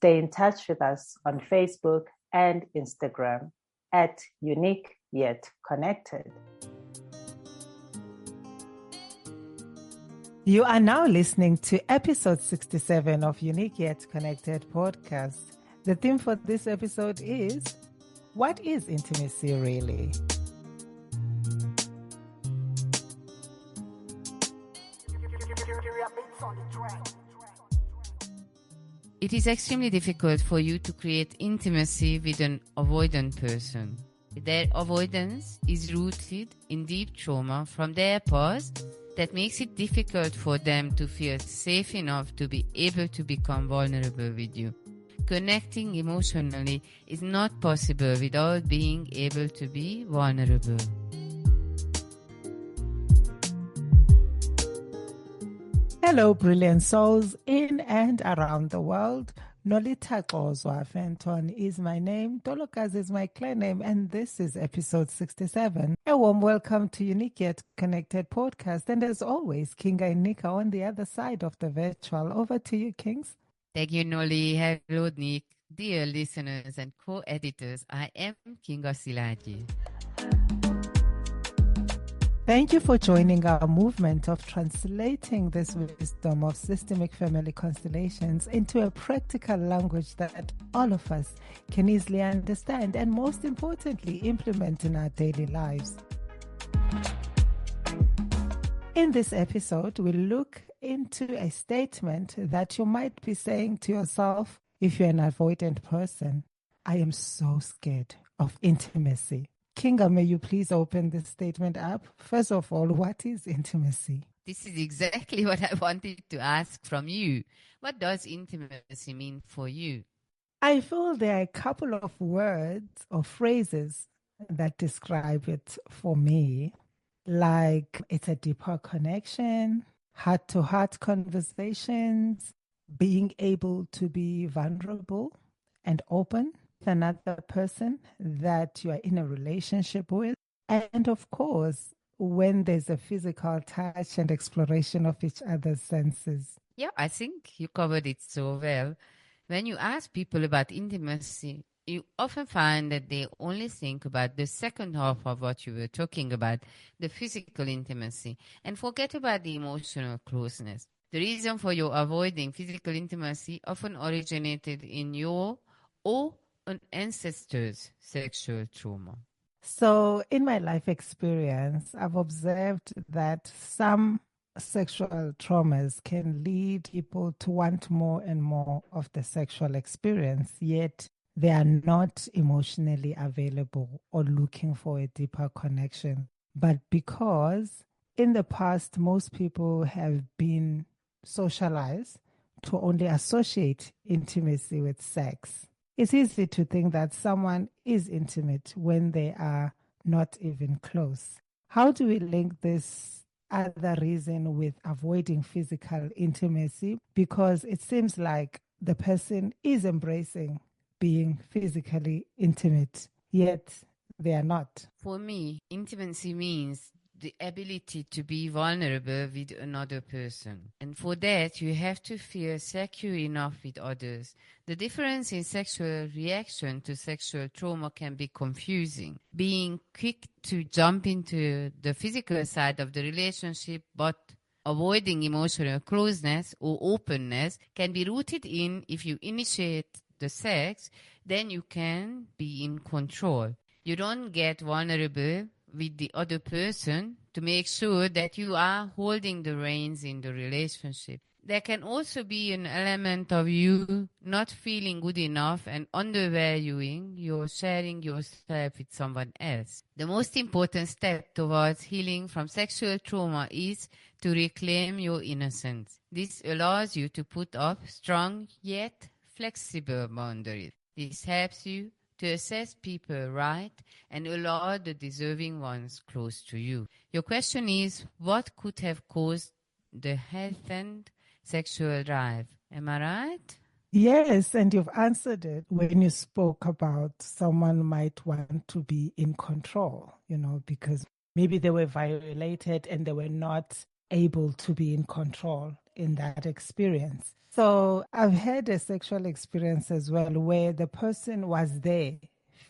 Stay in touch with us on Facebook and Instagram at Younique Yet Connected. You are now listening to episode 67 of Younique Yet Connected podcast. The theme for this episode is, what is intimacy really? It is extremely difficult for you to create intimacy with an avoidant person. Their avoidance is rooted in deep trauma from their past that makes it difficult for them to feel safe enough to be able to become vulnerable with you. Connecting emotionally is not possible without being able to be vulnerable. Hello, brilliant souls in and around the world. Nolitha Fenton is my name, Dolokas is my clan name, and this is episode 67. A warm welcome to Younique Yet Connected podcast, and as always, Kinga and Nika on the other side of the virtual. Over to you, Kings. Thank you, Noli. Hello, Nick. Dear listeners and co-editors, I am Kinga Silaji. Thank you for joining our movement of translating this wisdom of systemic family constellations into a practical language that all of us can easily understand and, most importantly, implement in our daily lives. In this episode, we'll look into a statement that you might be saying to yourself if you're an avoidant person. I am so scared of intimacy. Kinga, may you please open this statement up? First of all, what is intimacy? This is exactly what I wanted to ask from you. What does intimacy mean for you? I feel there are a couple of words or phrases that describe it for me. Like it's a deeper connection, heart-to-heart conversations, being able to be vulnerable and open with another person that you are in a relationship with. And of course, when there's a physical touch and exploration of each other's senses. Yeah, I think you covered it so well. When you ask people about intimacy, you often find that they only think about the second half of what you were talking about, the physical intimacy, and forget about the emotional closeness. The reason for your avoiding physical intimacy often originated in your or an ancestor's sexual trauma. So in my life experience, I've observed that some sexual traumas can lead people to want more and more of the sexual experience, yet they are not emotionally available or looking for a deeper connection. But because in the past, most people have been socialized to only associate intimacy with sex, it's easy to think that someone is intimate when they are not even close. How do we link this other reason with avoiding physical intimacy? Because it seems like the person is embracing being physically intimate, yet they are not. For me, intimacy means the ability to be vulnerable with another person. And for that, you have to feel secure enough with others. The difference in sexual reaction to sexual trauma can be confusing. Being quick to jump into the physical side of the relationship, but avoiding emotional closeness or openness can be rooted in if you initiate the sex, then you can be in control. You don't get vulnerable with the other person to make sure that you are holding the reins in the relationship. There can also be an element of you not feeling good enough and undervaluing your sharing yourself with someone else. The most important step towards healing from sexual trauma is to reclaim your innocence. This allows you to put up strong yet flexible boundaries. This helps you to assess people right and allow the deserving ones close to you. Your question is, what could have caused the heightened sexual drive? Am I right? Yes, and you've answered it when you spoke about someone might want to be in control, because maybe they were violated and they were not able to be in control. in that experience. So I've had a sexual experience as well where the person was there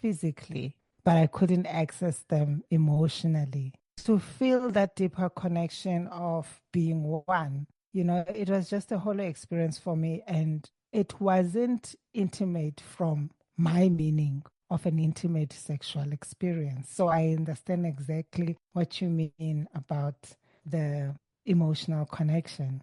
physically, but I couldn't access them emotionally. To feel that deeper connection of being one, it was just a whole experience for me. And it wasn't intimate from my meaning of an intimate sexual experience. So I understand exactly what you mean about the emotional connection.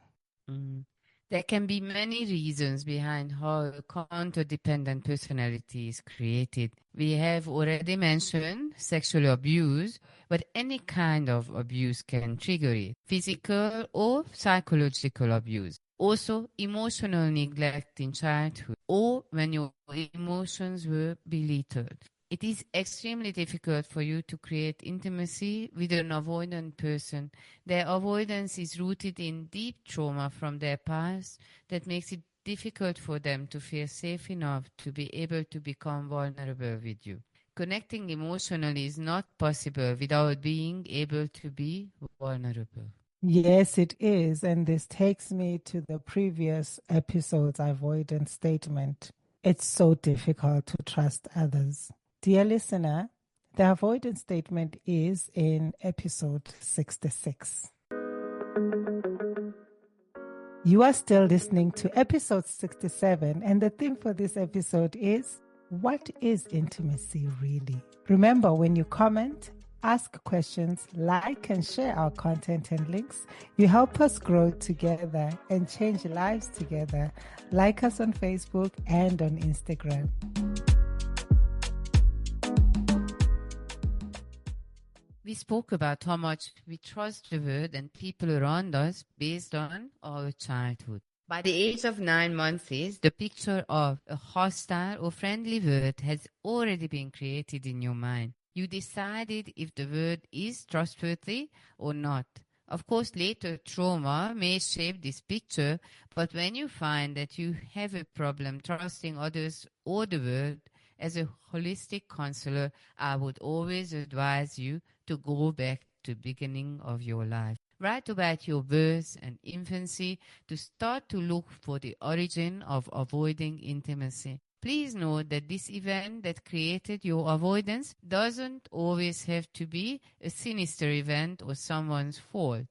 Mm. There can be many reasons behind how a counter-dependent personality is created. We have already mentioned sexual abuse, but any kind of abuse can trigger it, physical or psychological abuse. Also, emotional neglect in childhood or when your emotions were belittled. It is extremely difficult for you to create intimacy with an avoidant person. Their avoidance is rooted in deep trauma from their past that makes it difficult for them to feel safe enough to be able to become vulnerable with you. Connecting emotionally is not possible without being able to be vulnerable. Yes, it is. And this takes me to the previous episode's avoidance statement. It's so difficult to trust others. Dear listener, the avoidance statement is in episode 66. You are still listening to episode 67, and the theme for this episode is, what is intimacy really? Remember, when you comment, ask questions, like and share our content and links, you help us grow together and change lives together. Like us on Facebook and on Instagram. We spoke about how much we trust the world and people around us based on our childhood. By the age of 9 months, the picture of a hostile or friendly world has already been created in your mind. You decided if the world is trustworthy or not. Of course, later trauma may shape this picture, but when you find that you have a problem trusting others or the world, as a holistic counselor, I would always advise you to go back to the beginning of your life. Write about your birth and infancy to start to look for the origin of avoiding intimacy. Please note that this event that created your avoidance doesn't always have to be a sinister event or someone's fault.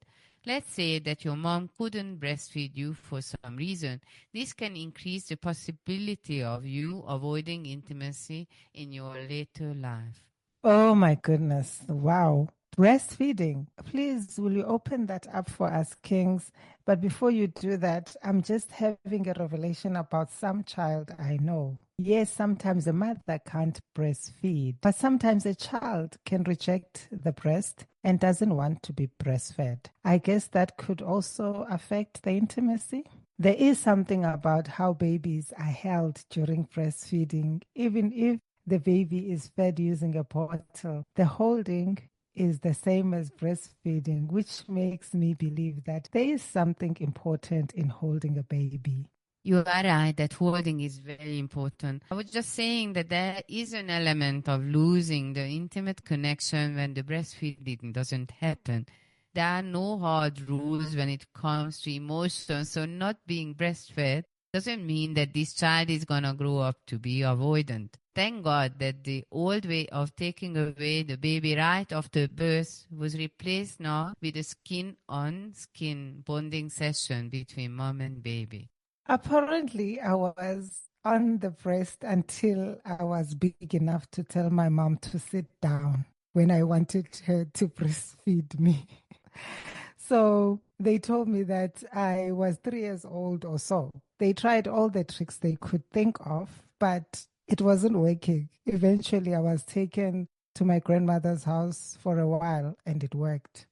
Let's say that your mom couldn't breastfeed you for some reason. This can increase the possibility of you avoiding intimacy in your later life. Oh my goodness. Wow. Breastfeeding. Please, will you open that up for us, Kings? But before you do that, I'm just having a revelation about some child I know. Yes, sometimes a mother can't breastfeed, but sometimes a child can reject the breast and doesn't want to be breastfed. I guess that could also affect the intimacy. There is something about how babies are held during breastfeeding, even if the baby is fed using a bottle. The holding is the same as breastfeeding, which makes me believe that there is something important in holding a baby. You are right that holding is very important. I was just saying that there is an element of losing the intimate connection when the breastfeeding doesn't happen. There are no hard rules when it comes to emotions, so not being breastfed doesn't mean that this child is gonna grow up to be avoidant. Thank God that the old way of taking away the baby right after birth was replaced now with a skin-on-skin bonding session between mom and baby. Apparently, I was on the breast until I was big enough to tell my mom to sit down when I wanted her to breastfeed me. So they told me that I was 3 years old or so. They tried all the tricks they could think of, but it wasn't working. Eventually, I was taken to my grandmother's house for a while and it worked.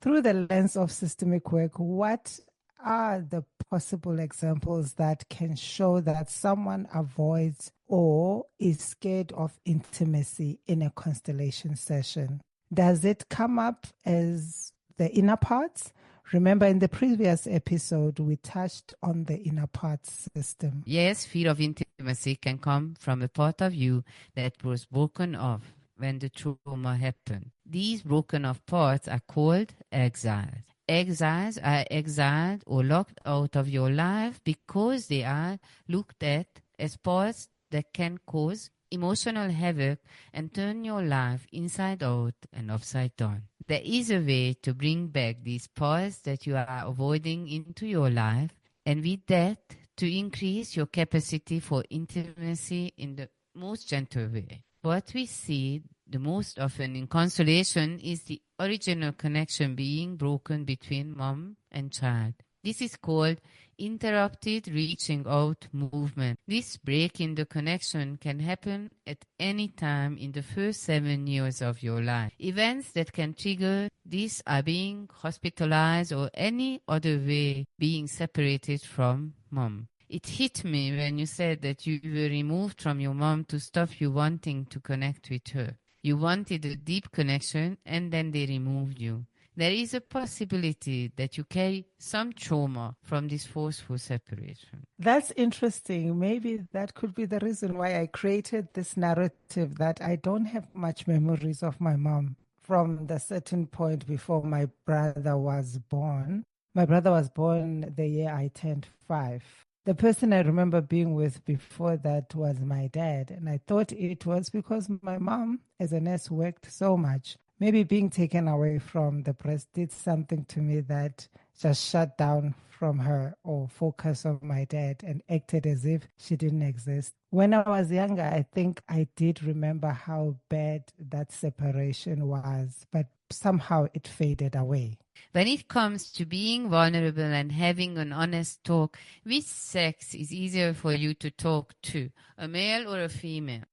Through the lens of systemic work, what are the possible examples that can show that someone avoids or is scared of intimacy in a constellation session? Does it come up as the inner parts? Remember, in the previous episode, we touched on the inner parts system. Yes, fear of intimacy can come from a part of you that was broken off when the trauma happened. These broken off parts are called exiles. exiles are exiled or locked out of your life because they are looked at as parts that can cause emotional havoc and turn your life inside out and upside down. There is a way to bring back these parts that you are avoiding into your life, and with that, to increase your capacity for intimacy in the most gentle way. What we see the most often in consolation is the original connection being broken between mom and child. This is called interrupted reaching out movement. This break in the connection can happen at any time in the first 7 years of your life. Events that can trigger this are being hospitalized or any other way being separated from mom. It hit me when you said that you were removed from your mom to stop you wanting to connect with her. You wanted a deep connection and then they removed you. There is a possibility that you carry some trauma from this forceful separation. That's interesting. Maybe that could be the reason why I created this narrative that I don't have much memories of my mom from the certain point before my brother was born. My brother was born the year I turned 5. The person I remember being with before that was my dad, and I thought it was because my mom, as a nurse, worked so much. Maybe being taken away from the breast did something to me that just shut down from her or focus on my dad and acted as if she didn't exist. When I was younger, I think I did remember how bad that separation was, but somehow it faded away. When it comes to being vulnerable and having an honest talk, which sex is easier for you to talk to, a male or a female?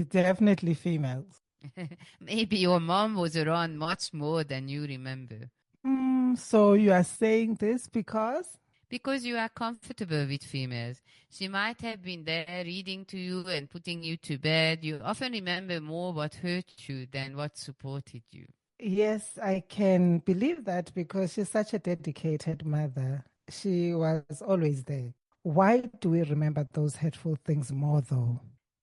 Definitely females. Maybe your mom was around much more than you remember. So you are saying this because? Because you are comfortable with females. She might have been there reading to you and putting you to bed. You often remember more what hurt you than what supported you. Yes, I can believe that because she's such a dedicated mother. She was always there. Why do we remember those hurtful things more, though?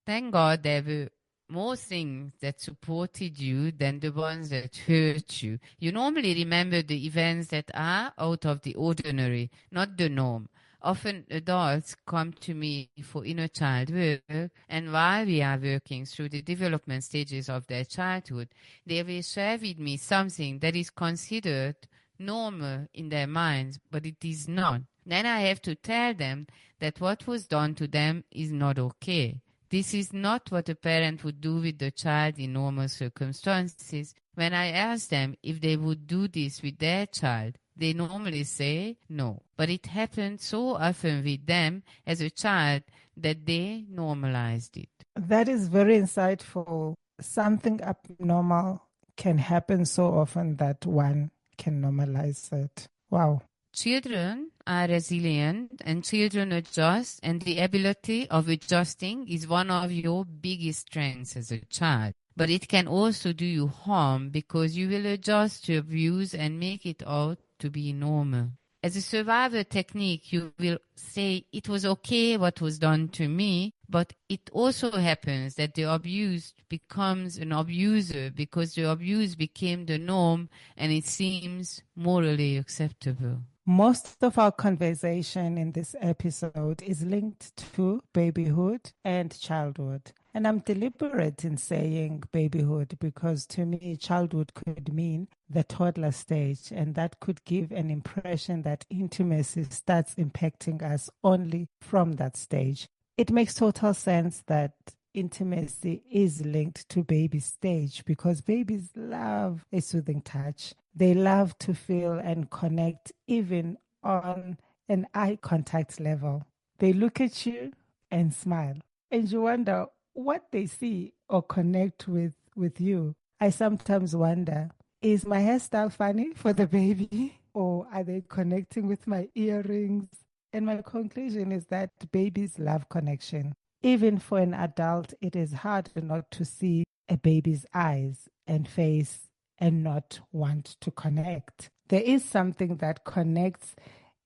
Thank God there were more things that supported you than the ones that hurt you. You normally remember the events that are out of the ordinary, not the norm. Often adults come to me for inner child work, and while we are working through the development stages of their childhood, they will share with me something that is considered normal in their minds, but it is not. Then I have to tell them that what was done to them is not okay. This is not what a parent would do with the child in normal circumstances. When I ask them if they would do this with their child, they normally say no. But it happened so often with them as a child that they normalized it. That is very insightful. Something abnormal can happen so often that one can normalize it. Wow. Children are resilient and children adjust, and the ability of adjusting is one of your biggest strengths as a child. But it can also do you harm because you will adjust to abuse and make it out to be normal. As a survivor technique, you will say it was okay what was done to me, but it also happens that the abused becomes an abuser because the abuse became the norm and it seems morally acceptable. Most of our conversation in this episode is linked to babyhood and childhood. And I'm deliberate in saying babyhood because to me, childhood could mean the toddler stage, and that could give an impression that intimacy starts impacting us only from that stage. It makes total sense that intimacy is linked to baby stage because babies love a soothing touch. They love to feel and connect even on an eye contact level. They look at you and smile, and you wonder what they see or connect with you. I sometimes wonder, is my hairstyle funny for the baby or are they connecting with my earrings? And my conclusion is that babies love connection. Even for an adult, it is hard not to see a baby's eyes and face and not want to connect. There is something that connects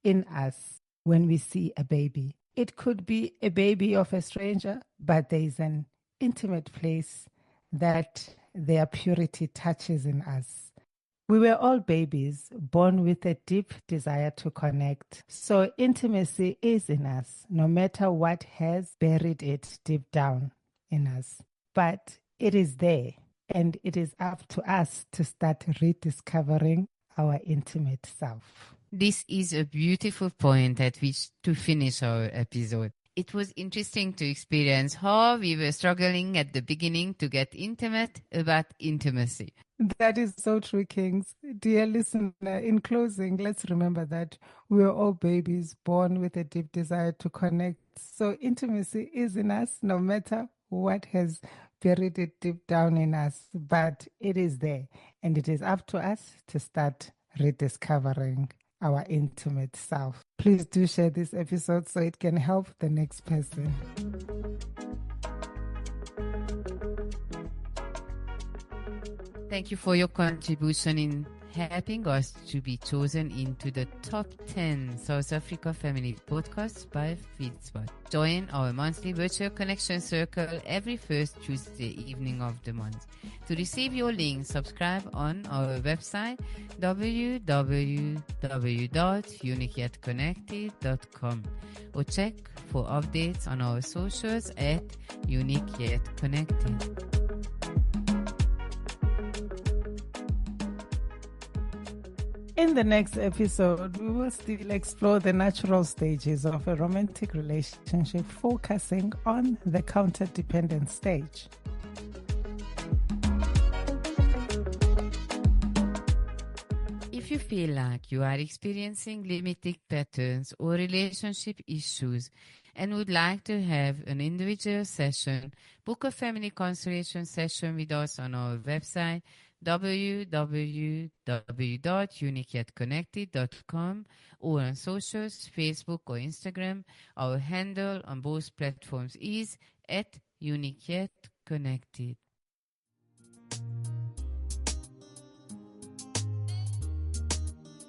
in us when we see a baby. It could be a baby of a stranger, but there is an intimate place that their purity touches in us. We were all babies, born with a deep desire to connect. So intimacy is in us, no matter what has buried it deep down in us. But it is there, and it is up to us to start rediscovering our intimate self. This is a beautiful point at which to finish our episode. It was interesting to experience how we were struggling at the beginning to get intimate about intimacy. That is so true, Kings. Dear listener, in closing, let's remember that we are all babies born with a deep desire to connect. So intimacy is in us, no matter what has buried it deep down in us. But it is there, and it is up to us to start rediscovering our intimate self. Please do share this episode so it can help the next person. Thank you for your contribution in helping us to be chosen into the top 10 South Africa Family Podcasts by FeedSpot. Join our monthly virtual connection circle every first Tuesday evening of the month. To receive your link, subscribe on our website www.youniqueyetconnected.com or check for updates on our socials at Younique Yet Connected. In the next episode, we will still explore the natural stages of a romantic relationship, focusing on the counter-dependent stage. If you feel like you are experiencing limiting patterns or relationship issues and would like to have an individual session, book a family consultation session with us on our website www.youniqueyetconnected.com or on socials, Facebook or Instagram. Our handle on both platforms is @youniqueyetconnected.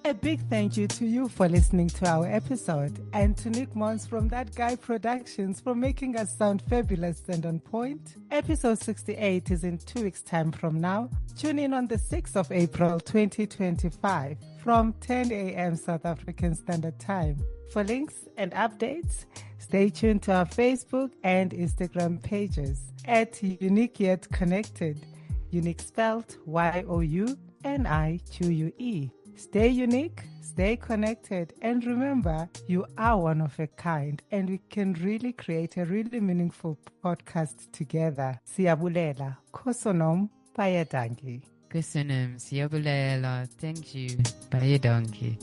A big thank you to you for listening to our episode, and to Nick Mons from That Guy Productions for making us sound fabulous and on point. Episode 68 is in 2 weeks' time from now. Tune in on the 6th of April 2025 from 10 a.m. South African Standard Time. For links and updates, stay tuned to our Facebook and Instagram pages @Younique Yet Connected. Younique spelled YOUNIQUE. Stay unique, stay connected, and remember, you are one of a kind, and we can really create a really meaningful podcast together. Siyabulela, Kosonom, Bayadangi. Köszönöm, Siyabulela, thank you, Baye donkey.